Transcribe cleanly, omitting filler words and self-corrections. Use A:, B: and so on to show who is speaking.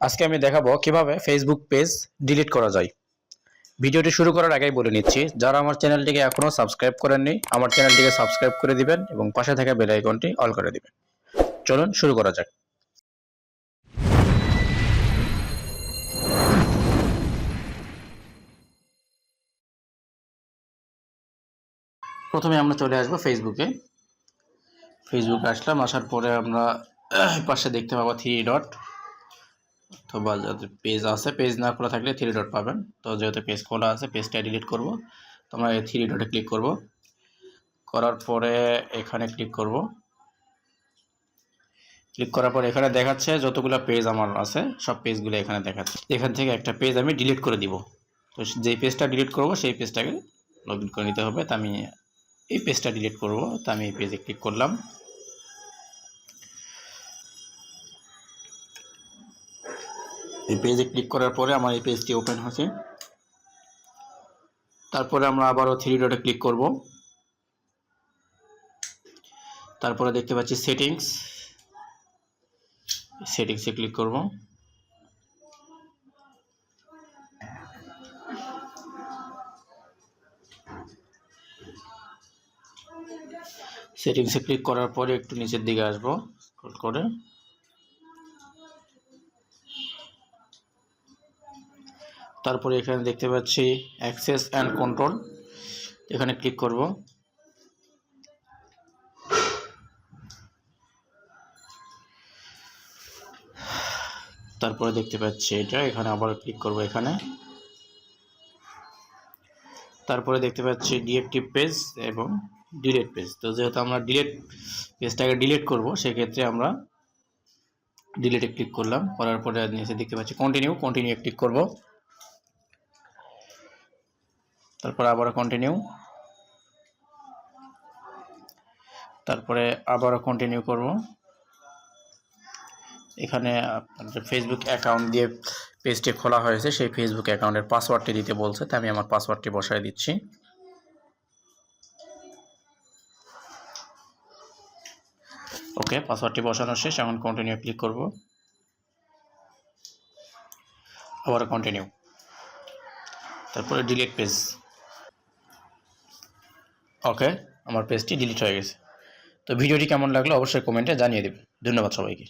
A: আজকে আমি দেখাবো কিভাবে ফেসবুক পেজ ডিলিট করা যায়। ভিডিওটি শুরু করার আগেই বলে নিচ্ছি, যারা আমার চ্যানেলটিকে এখনো সাবস্ক্রাইব করেননি আমার চ্যানেলটিকে সাবস্ক্রাইব করে দিবেন এবং পাশে থাকা বেল আইকনটি অল করে দিবেন। চলুন শুরু করা যাক। প্রথমে আমরা চলে আসবো ফেসবুকে আসলাম, আসার পরে আমরা পাশে দেখতে পাবো থ্রি ডট, অথবা যাদের পেজ আছে, পেজ না খোলা থাকলে থ্রি ডট পাবেন। তো যেহেতু পেজ খোলা আছে, পেজটা ডিলিট করব। তো আমরা এই থ্রি ডটে ক্লিক করব, করার পরে এখানে ক্লিক করব। ক্লিক করার পর এখানে দেখাচ্ছে যতগুলো পেজ আমার আছে সব পেজগুলো এখানে দেখাচ্ছে। এখান থেকে একটা পেজ আমি ডিলিট করে দিব। তো যেই পেজটা ডিলিট করব সেই পেজটাকে লগ ইন করে নিতে হবে। তো আমি এই পেজটা ডিলিট করব, তো আমি এই পেজে ক্লিক করলাম। এই পেজে ক্লিক করার পরে আমার এই পেজটি ওপেন হচ্ছে। তারপরে আমরা আবারও থ্রি ডটে ক্লিক করব। তারপরে দেখতে পাচ্ছি সেটিংসে ক্লিক করব। সেটিংসে ক্লিক করার পরে একটু নিচের দিকে আসবো স্ক্রল করে। তারপরে এখানে দেখতে পাচ্ছি অ্যাক্সেস অ্যান্ড কন্ট্রোল, এখানে ক্লিক করব। তারপরে দেখতে পাচ্ছি এখানে আবার ক্লিক করব এখানে। তারপরে দেখতে পাচ্ছি ডিএক্টিভ পেজ এবং ডিলিট পেজ। তো যেহেতু আমরা পেজটাকে ডিলিট করব, সেক্ষেত্রে আমরা ডিলিটে ক্লিক করলাম। করার পরে নিচে দেখতে পাচ্ছি কন্টিনিউ ক্লিক করব। তারপরে আবারও কন্টিনিউ, তারপরে আবারও কন্টিনিউ করব। এখানে আপনার ফেসবুক অ্যাকাউন্ট দিয়ে পেজটি খোলা হয়েছে, সেই ফেসবুক অ্যাকাউন্টের পাসওয়ার্ডটি দিতে বলছে, তাই আমি আমার পাসওয়ার্ডটি বসায় দিচ্ছি। ওকে, পাসওয়ার্ডটি বসানো শেষ। এখন কন্টিনিউ ক্লিক করব, আবার কন্টিনিউ, তারপরে ডিলিট পেজ। ওকে, আমার পেজটি ডিলিট হয়ে গেছে। তো ভিডিওটি কেমন লাগলো অবশ্যই কমেন্টে জানিয়ে দেবেন। ধন্যবাদ সবাইকে।